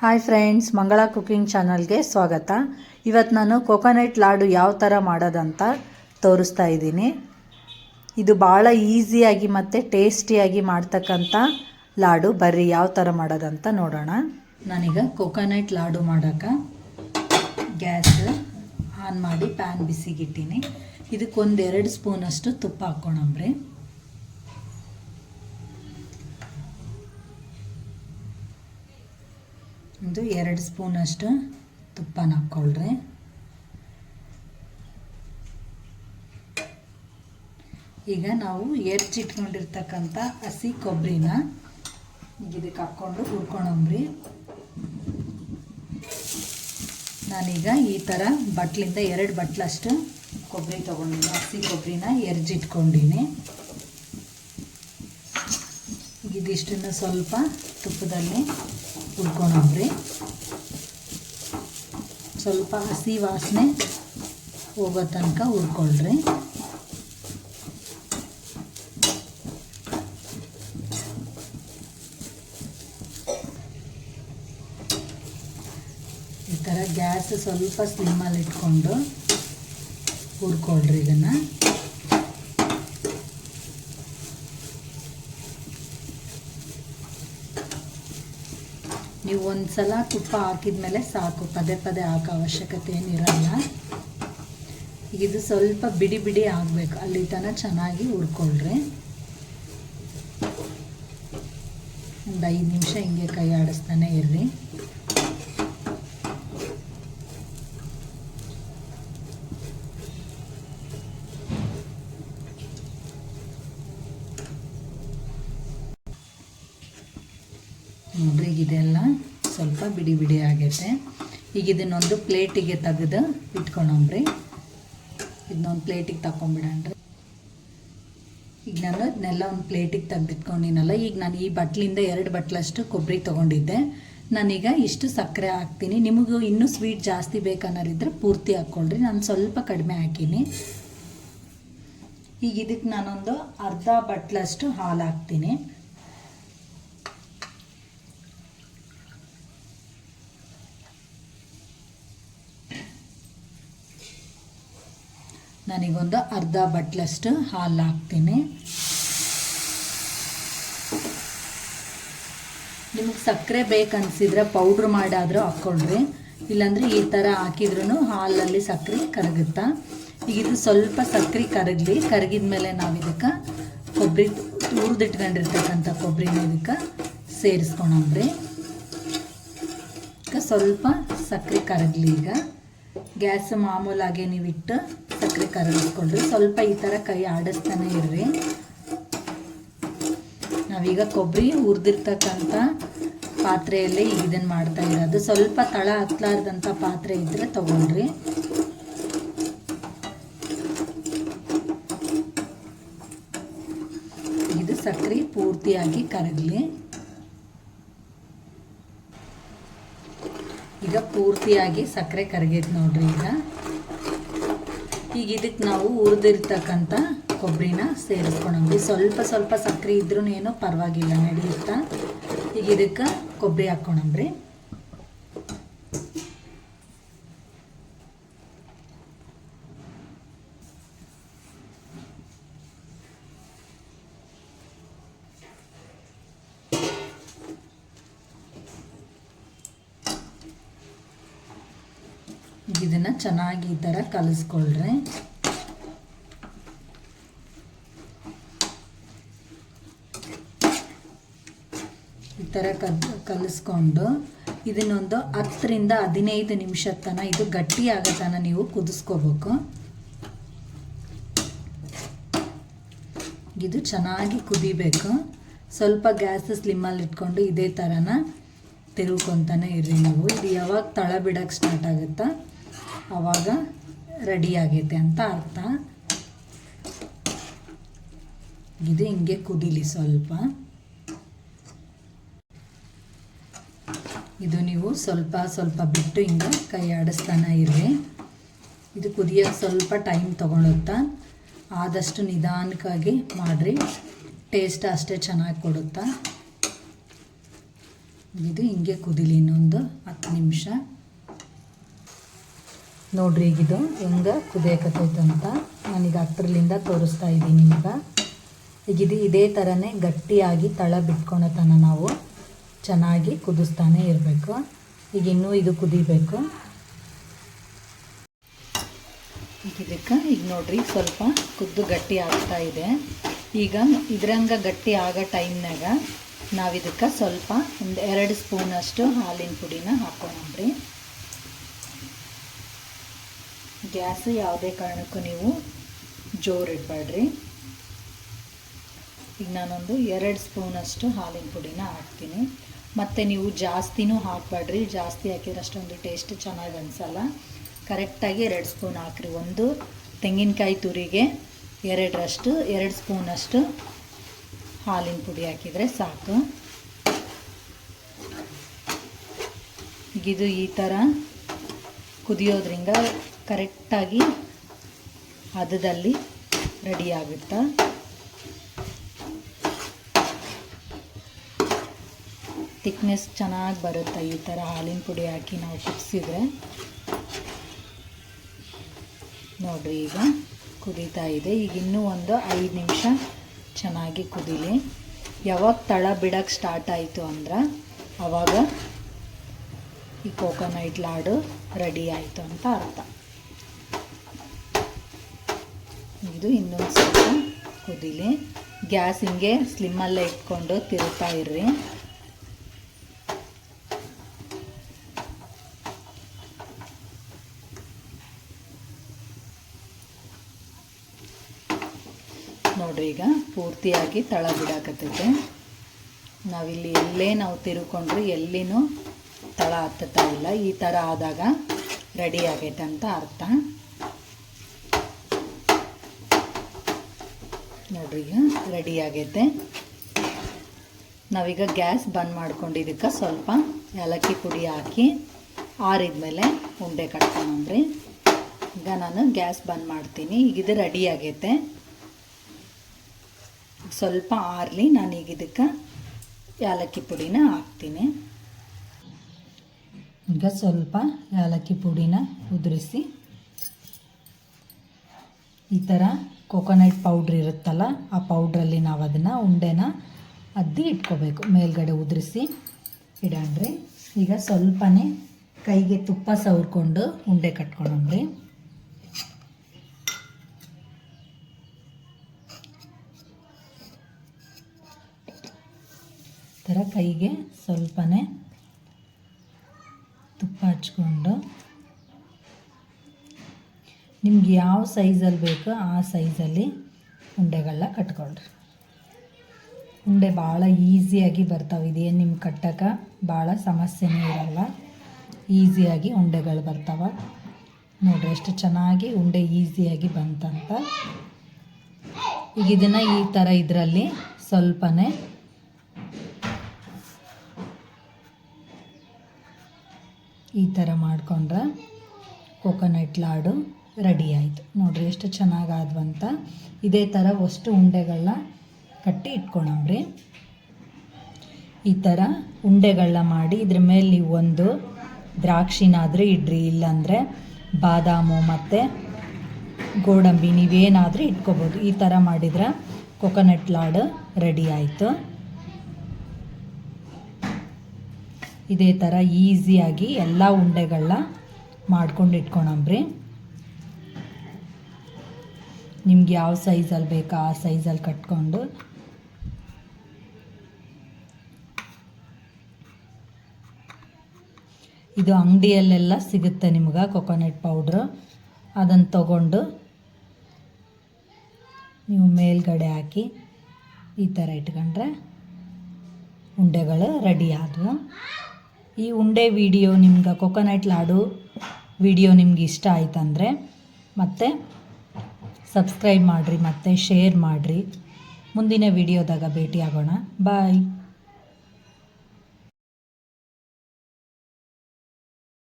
Hi friends, ಮಂಗಳ cooking ಚಾನಲ್ಗೆ ಸ್ವಾಗತ. ಇವತ್ತು ನಾನು ಕೋಕೋನಟ್ ಲಾಡು ಯಾವ ಥರ ಮಾಡೋದಂತ ತೋರಿಸ್ತಾ ಇದ್ದೀನಿ. ಇದು ಭಾಳ ಈಸಿಯಾಗಿ ಮತ್ತು ಟೇಸ್ಟಿಯಾಗಿ ಮಾಡ್ತಕ್ಕಂಥ ಲಾಡು. ಬರ್ರಿ ಯಾವ ಥರ ಮಾಡೋದಂತ ನೋಡೋಣ. ನಾನೀಗ ಕೋಕೋನಟ್ ಲಾಡು ಮಾಡೋಕ್ಕೆ ಗ್ಯಾಸ್ ಆನ್ ಮಾಡಿ ಪ್ಯಾನ್ ಬಿಸಿಗಿಟ್ಟೀನಿ. ಇದಕ್ಕೊಂದು 2 ಸ್ಪೂನಷ್ಟು ತುಪ್ಪ ಹಾಕ್ಕೊಳಮ್ರಿ. ಒಂದು 2 ಸ್ಪೂನಷ್ಟು ತುಪ್ಪನ ಹಾಕ್ಕೊಳ್ರಿ. ಈಗ ನಾವು ಹೆಚ್ಚಿಟ್ಕೊಂಡಿರ್ತಕ್ಕಂಥ ಹಸಿ ಕೊಬ್ಬರಿನ ಇದಕ್ಕೆ ಹಾಕ್ಕೊಂಡು ಹುರ್ಕೊಳಮ್ರಿ. ನಾನೀಗ ಈ ಥರ ಬಟ್ಲಿಂದ 2 ಬಟ್ಲಷ್ಟು ಕೊಬ್ಬರಿ ತೊಗೊಂಡಿನಿ. ಹಸಿ ಕೊಬ್ಬರಿನ ಎರ್ಜಿಟ್ಕೊಂಡಿನಿ. ಇದಿಷ್ಟನ್ನು ಸ್ವಲ್ಪ ತುಪ್ಪದಲ್ಲಿ ಹುರ್ಕೊಳಮ್ರಿ. ಸ್ವಲ್ಪ ಹಸಿ ವಾಸನೆ ಹೋಗೋ ತನಕ ಹುರ್ಕೊಳ್ರಿ. ಈ ಥರ ಗ್ಯಾಸ್ ಸ್ವಲ್ಪ ಸ್ಲಿಮ್ಮಲ್ಲಿ ಇಟ್ಕೊಂಡು ಹುರ್ಕೊಳ್ರಿ ಇದನ್ನು. ನೀವು ಒಂದು ಸಲ ತುಪ್ಪ ಹಾಕಿದ ಮೇಲೆ ಸಾಕು, ಪದೇ ಪದೇ ಹಾಕೋ ಅವಶ್ಯಕತೆ ಏನಿರಲ್ಲ. ಇದು ಸ್ವಲ್ಪ ಬಿಡಿ ಬಿಡಿ ಆಗಬೇಕು, ಅಲ್ಲಿ ತನಕ ಚೆನ್ನಾಗಿ ಹುರ್ಕೊಳ್ರಿ. ಒಂದು 5 ನಿಮಿಷ ಹಿಂಗೆ ಕೈ ಆಡಿಸ್ತಾನೆ ಇರ್ರಿ. ನೋಡ್ರಿ, ಇದೆಲ್ಲ ಸ್ವಲ್ಪ ಬಿಡಿ ಬಿಡಿ ಆಗೈತೆ. ಈಗ ಇದನ್ನೊಂದು ಪ್ಲೇಟಿಗೆ ತೆಗೆದು ಇಟ್ಕೊಳಮ್ರಿ. ಇದನ್ನೊಂದು ಪ್ಲೇಟಿಗೆ ತಗೊಂಡ್ಬಿಡಣ್ರಿ. ಈಗ ನಾನು ಇದನ್ನೆಲ್ಲ ಒಂದು ಪ್ಲೇಟಿಗೆ ತೆಗೆದಿಟ್ಕೊಂಡಿನಲ್ಲ. ಈಗ ನಾನು ಈ ಬಟ್ಲಿಂದ 2 ಬಟ್ಲಷ್ಟು ಕೊಬ್ಬರಿ ತೊಗೊಂಡಿದ್ದೆ. ನಾನೀಗ ಇಷ್ಟು ಸಕ್ಕರೆ ಹಾಕ್ತೀನಿ. ನಿಮಗೂ ಇನ್ನೂ ಸ್ವೀಟ್ ಜಾಸ್ತಿ ಬೇಕನ್ನೋರಿದ್ರೆ ಪೂರ್ತಿ ಹಾಕ್ಕೊಳ್ರಿ. ನಾನು ಸ್ವಲ್ಪ ಕಡಿಮೆ ಹಾಕೀನಿ. ಈಗ ಇದಕ್ಕೆ ನಾನೊಂದು ಅರ್ಧ ಬಟ್ಲಷ್ಟು ಹಾಲು ಹಾಕ್ತೀನಿ. ನಾನೀಗೊಂದು ಅರ್ಧ ಬಟ್ಲಷ್ಟು ಹಾಲು ಹಾಕ್ತೀನಿ. ನಿಮಗೆ ಸಕ್ಕರೆ ಬೇಕನ್ಸಿದ್ರೆ ಪೌಡ್ರ್ ಮಾಡಾದರೂ ಹಾಕ್ಕೊಳ್ರಿ. ಇಲ್ಲಾಂದರೆ ಈ ಥರ ಹಾಕಿದ್ರೂ ಹಾಲಲ್ಲಿ ಸಕ್ಕರೆ ಕರಗುತ್ತಾ. ಈಗ ಇದು ಸ್ವಲ್ಪ ಸಕ್ಕರೆ ಕರಗಲಿ. ಕರಗಿದ ಮೇಲೆ ನಾವು ಇದಕ್ಕೆ ಕೊಬ್ಬರಿ ಹುರಿದಿಟ್ಕೊಂಡಿರ್ತಕ್ಕಂಥ ಕೊಬ್ಬರಿನ ಇದಕ್ಕೆ ಸೇರಿಸ್ಕೊಳಮ್ರಿ. ಈಗ ಸ್ವಲ್ಪ ಸಕ್ಕರೆ ಕರಗಲಿ. ಈಗ ಗ್ಯಾಸ್ ಮಾಮೂಲಾಗೆ ನೀವಿಟ್ಟು ಸಕ್ಕರೆ ಕರಗಿಸ್ಕೊಳ್ರಿ. ಸ್ವಲ್ಪ ಈ ಥರ ಕೈ ಆಡಿಸ್ತಾನೆ ಇರ್ರಿ. ನಾವೀಗ ಕೊಬ್ಬರಿ ಹುರಿದಿರ್ತಕ್ಕಂಥ ಪಾತ್ರೆಯಲ್ಲೇ ಈಗ ಇದನ್ನು ಮಾಡ್ತಾ ಇರೋದು. ಸ್ವಲ್ಪ ತಳ ಹತ್ತಲಾರ್ದಂಥ ಪಾತ್ರೆ ಇದ್ದರೆ ತಗೊಳ್ರಿ. ಇದು ಸಕ್ಕರೆ ಪೂರ್ತಿಯಾಗಿ ಕರಗಲಿ. ಈಗ ಪೂರ್ತಿಯಾಗಿ ಸಕ್ಕರೆ ಕರಗೈತೆ ನೋಡ್ರಿ. ಈಗ ಇದಕ್ಕೆ ನಾವು ಹುರಿದಿರ್ತಕ್ಕಂಥ ಕೊಬ್ಬರಿನ ಸೇರಿಸ್ಕೊಳಮ್ರಿ. ಸ್ವಲ್ಪ ಸಕ್ಕರೆ ಇದ್ರೂ ಏನೋ ಪರವಾಗಿಲ್ಲ, ನಡೆಯುತ್ತಾ. ಈಗ ಇದಕ್ಕೆ ಕೊಬ್ಬರಿ ಹಾಕ್ಕೊಳಮ್ರಿ. ಇದನ್ನು ಚೆನ್ನಾಗಿ ಈ ಥರ ಕಲಿಸ್ಕೊಳ್ರಿ. ಈ ಥರ ಕಲಿಸ್ಕೊಂಡು ಇದನ್ನೊಂದು 10 ರಿಂದ 15 ನಿಮಿಷ ತನಕ ಇದು ಗಟ್ಟಿ ಆಗೋ ತನಕ ನೀವು ಕುದಿಸ್ಕೋಬೇಕು. ಇದು ಚೆನ್ನಾಗಿ ಕುದಿಬೇಕು. ಸ್ವಲ್ಪ ಗ್ಯಾಸ್ ಸ್ಲಿಮ್ಮಲ್ಲಿ ಇಟ್ಕೊಂಡು ಇದೇ ಥರನ ತಿರುಗ್ಕೊತಾನೆ ಇರ್ರಿ ನೀವು. ಇದು ಯಾವಾಗ ತಳ ಬಿಡೋಕ್ಕೆ ಸ್ಟಾರ್ಟ್ ಆಗುತ್ತಾ ಆವಾಗ ರೆಡಿ ಆಗೈತೆ ಅಂತ ಅರ್ಥ. ಇದು ಹಿಂಗೆ ಕುದೀಲಿ ಸ್ವಲ್ಪ. ಇದು ನೀವು ಸ್ವಲ್ಪ ಬಿಟ್ಟು ಹಿಂಗೆ ಕೈ ಆಡಿಸ್ತಾನೆ ಇರ್ರಿ. ಇದು ಕುದಿಯೋಕ್ಕೆ ಸ್ವಲ್ಪ ಟೈಮ್ ತೊಗೊಳುತ್ತಾ. ಆದಷ್ಟು ನಿಧಾನಕ್ಕಾಗಿ ಮಾಡಿರಿ. ಟೇಸ್ಟ್ ಅಷ್ಟೇ ಚೆನ್ನಾಗಿ ಕೊಡುತ್ತಾ. ಇದು ಹಿಂಗೆ ಕುದಿಲಿ ಇನ್ನೊಂದು 10 ನಿಮಿಷ. ನೋಡ್ರಿ ಈಗಿದು ಹೆಂಗೆ ಕುದಿಯಕತ್ತೈತೆ ಅಂತ ನಾನೀಗ ಹತ್ರಲಿಂದ ತೋರಿಸ್ತಾ ಇದ್ದೀನಿ ನಿಮ್ಗೆ. ಈಗಿದು ಇದೇ ಥರನೇ ಗಟ್ಟಿಯಾಗಿ ತಳ ಬಿಟ್ಕೊಳತನ ನಾವು ಚೆನ್ನಾಗಿ ಕುದಿಸ್ತಾನೆ ಇರಬೇಕು. ಈಗ ಇನ್ನೂ ಇದು ಕುದಿಬೇಕು. ಈಗ ಇದಕ್ಕೆ ಈಗ ನೋಡ್ರಿ ಸ್ವಲ್ಪ ಕುದ್ದು ಗಟ್ಟಿ ಆಗ್ತಾ ಇದೆ. ಈಗ ಇದ್ರಂಗೆ ಗಟ್ಟಿ ಆಗೋ ಟೈಮ್ನಾಗ ನಾವು ಇದಕ್ಕೆ ಸ್ವಲ್ಪ ಒಂದು 2 ಸ್ಪೂನಷ್ಟು ಹಾಲಿನ ಪುಡಿನ ಹಾಕ್ಕೊಳ್ರಿ. ಗ್ಯಾಸ್ ಯಾವುದೇ ಕಾರಣಕ್ಕೂ ನೀವು ಜೋರು ಇಡಬೇಡ್ರಿ. ಈಗ ನಾನೊಂದು 2 ಸ್ಪೂನಷ್ಟು ಹಾಲಿನ ಪುಡಿನ ಹಾಕ್ತೀನಿ. ಮತ್ತು ನೀವು ಜಾಸ್ತಿನೂ ಹಾಕಬೇಡ್ರಿ, ಜಾಸ್ತಿ ಹಾಕಿದ್ರೆ ಅಷ್ಟೊಂದು ಟೇಸ್ಟ್ ಚೆನ್ನಾಗಿ ಅನಿಸಲ್ಲ. ಕರೆಕ್ಟಾಗಿ 2 ಸ್ಪೂನ್ ಹಾಕ್ರಿ. ಒಂದು ತೆಂಗಿನಕಾಯಿ ತುರಿಗೆ 2 ಸ್ಪೂನಷ್ಟು ಹಾಲಿನ ಪುಡಿ ಹಾಕಿದರೆ ಸಾಕು. ಈಗಿದು ಈ ಥರ ಕುದಿಯೋದ್ರಿಂದ ಕರೆಕ್ಟಾಗಿ ಹದದಲ್ಲಿ ರೆಡಿ ಆಗುತ್ತೆ. ಥಿಕ್ನೆಸ್ ಚೆನ್ನಾಗಿ ಬರುತ್ತೆ ಈ ಥರ ಹಾಲಿನ ಪುಡಿ ಹಾಕಿ ನಾವು ಕುದಿಸಿದ್ರೆ. ನೋಡಿರಿ ಈಗ ಕುದೀತಾ ಇದೆ. ಈಗ ಇನ್ನೂ ಒಂದು 5 ನಿಮಿಷ ಚೆನ್ನಾಗಿ ಕುದೀಲಿ. ಯಾವಾಗ ತಳ ಬಿಡೋಕ್ಕೆ ಸ್ಟಾರ್ಟ್ ಆಯಿತು ಅಂದ್ರೆ ಆವಾಗ ಈ ಕೋಕೋನಟ್ ಲಾಡು ರೆಡಿ ಆಯಿತು ಅಂತ ಅರ್ಥ. ಇದು ಇನ್ನೊಂದು ಸ್ವಲ್ಪ ಕುದೀಲಿ. ಗ್ಯಾಸ್ ಹಿಂಗೆ ಸ್ಲಿಮ್ಮಲ್ಲೇ ಇಟ್ಕೊಂಡು ತಿರುಗ್ತಾ ಇರ್ರಿ. ನೋಡ್ರಿ ಈಗ ಪೂರ್ತಿಯಾಗಿ ತಳ ಬಿಡಾಕತ್ತೈತೆ. ನಾವಿಲ್ಲಿ ಎಲ್ಲೇ ನಾವು ತಿರುಕೊಂಡ್ರೆ ಎಲ್ಲಿನೂ ತಳ ಹತ್ತುತ್ತಾ ಇಲ್ಲ. ಈ ಥರ ಆದಾಗ ರೆಡಿ ಆಗೈತೆ ಅಂತ ಅರ್ಥ. ನೋಡ್ರಿ ಈಗ ರೆಡಿ ಆಗೈತೆ. ನಾವೀಗ ಗ್ಯಾಸ್ ಬಂದ್ ಮಾಡ್ಕೊಂಡು ಇದಕ್ಕೆ ಸ್ವಲ್ಪ ಏಲಕ್ಕಿ ಪುಡಿ ಹಾಕಿ ಆರಿದ್ಮೇಲೆ ಉಂಡೆ ಕಟ್ಕೊಂಡ್ರಿ. ಈಗ ನಾನು ಗ್ಯಾಸ್ ಬಂದ್ ಮಾಡ್ತೀನಿ. ಈಗ ಇದು ರೆಡಿ ಆಗೈತೆ. ಸ್ವಲ್ಪ ಆರಲಿ. ನಾನೀಗ ಇದಕ್ಕೆ ಏಲಕ್ಕಿ ಪುಡಿನ ಹಾಕ್ತೀನಿ. ಈಗ ಸ್ವಲ್ಪ ಏಲಕ್ಕಿ ಪುಡಿನ ಉದುರಿಸಿ ಈ ಥರ ಕೋಕೋನಟ್ ಪೌಡ್ರ್ ಇರುತ್ತಲ್ಲ ಆ ಪೌಡ್ರಲ್ಲಿ ನಾವು ಅದನ್ನು ಉಂಡೆನ ಅದ್ದಿ ಇಟ್ಕೋಬೇಕು. ಮೇಲ್ಗಡೆ ಉದುರಿಸಿ ಇಡಣ್ರಿ. ಈಗ ಸ್ವಲ್ಪನೇ ಕೈಗೆ ತುಪ್ಪ ಸವರ್ಕೊಂಡು ಉಂಡೆ ಕಟ್ಕೊಂಡ್ರಿ. ಥರ ಕೈಗೆ ಸ್ವಲ್ಪನೇ ತುಪ್ಪ ಹಚ್ಕೊಂಡು ನಿಮ್ಗೆ ಯಾವ ಸೈಜಲ್ಲಿ ಬೇಕೋ ಆ ಸೈಜಲ್ಲಿ ಉಂಡೆಗಳನ್ನ ಕಟ್ಕೊಳ್ರಿ. ಉಂಡೆ ಭಾಳ ಈಸಿಯಾಗಿ ಬರ್ತಾವೆ. ಇದೇನು ನಿಮ್ಗೆ ಕಟ್ಟಕ್ಕೆ ಭಾಳ ಸಮಸ್ಯೆನೇ ಇರಲ್ಲ. ಈಸಿಯಾಗಿ ಉಂಡೆಗಳು ಬರ್ತಾವೆ. ನೋಡಿರಿ ಎಷ್ಟು ಚೆನ್ನಾಗಿ ಉಂಡೆ ಈಸಿಯಾಗಿ ಬಂತಂತ. ಈಗ ಇದನ್ನು ಈ ಥರ ಇದರಲ್ಲಿ ಸ್ವಲ್ಪನೇ ಈ ಥರ ಮಾಡಿಕೊಂಡ್ರೆ ಕೋಕೋನಟ್ ಲಾಡು ರೆಡಿ ಆಯಿತು. ನೋಡಿರಿ ಎಷ್ಟು ಚೆನ್ನಾಗಾದ್ವಂತ. ಇದೇ ಥರ ಅಷ್ಟು ಉಂಡೆಗಳನ್ನ ಕಟ್ಟಿ ಇಟ್ಕೊಳಮ್ರಿ. ಈ ಥರ ಉಂಡೆಗಳನ್ನ ಮಾಡಿ ಇದ್ರ ಮೇಲೆ ನೀವು ಒಂದು ದ್ರಾಕ್ಷಿನಾದರೂ ಇಡ್ರಿ, ಇಲ್ಲಾಂದರೆ ಬಾದಾಮು ಮತ್ತು ಗೋಡಂಬಿ ನೀವೇನಾದರೂ ಇಟ್ಕೋಬೋದು. ಈ ಥರ ಮಾಡಿದ್ರೆ ಕೋಕೋನಟ್ ಲಾಡು ರೆಡಿ ಆಯಿತು. ಇದೇ ಥರ ಈಸಿಯಾಗಿ ಎಲ್ಲ ಉಂಡೆಗಳನ್ನ ಮಾಡ್ಕೊಂಡು ಇಟ್ಕೊಳಮ್ರಿ. ನಿಮ್ಗೆ ಯಾವ ಸೈಜಲ್ಲಿ ಬೇಕೋ ಆ ಸೈಜಲ್ಲಿ ಕಟ್ಕೊಂಡು ಇದು ಅಂಗಡಿಯಲ್ಲೆಲ್ಲ ಸಿಗುತ್ತೆ ನಿಮ್ಗೆ ಕೋಕೋನಟ್ ಪೌಡ್ರು. ಅದನ್ನು ತಗೊಂಡು ನೀವು ಮೇಲ್ಗಡೆ ಹಾಕಿ ಈ ಥರ ಇಟ್ಕೊಂಡ್ರೆ ಉಂಡೆಗಳು ರೆಡಿ ಆದವು. ಈ ಉಂಡೆ ವಿಡಿಯೋ ನಿಮ್ಗೆ ಕೋಕೋನಟ್ ಲಾಡು ವಿಡಿಯೋ ನಿಮ್ಗೆ ಇಷ್ಟ ಆಯ್ತಂದರೆ ಮತ್ತೆ ಸಬ್ಸ್ಕ್ರೈಬ್ ಮಾಡಿರಿ ಮತ್ತು ಶೇರ್ ಮಾಡಿರಿ. ಮುಂದಿನ ವಿಡಿಯೋದಾಗ ಭೇಟಿ ಆಗೋಣ. ಬಾಯ್.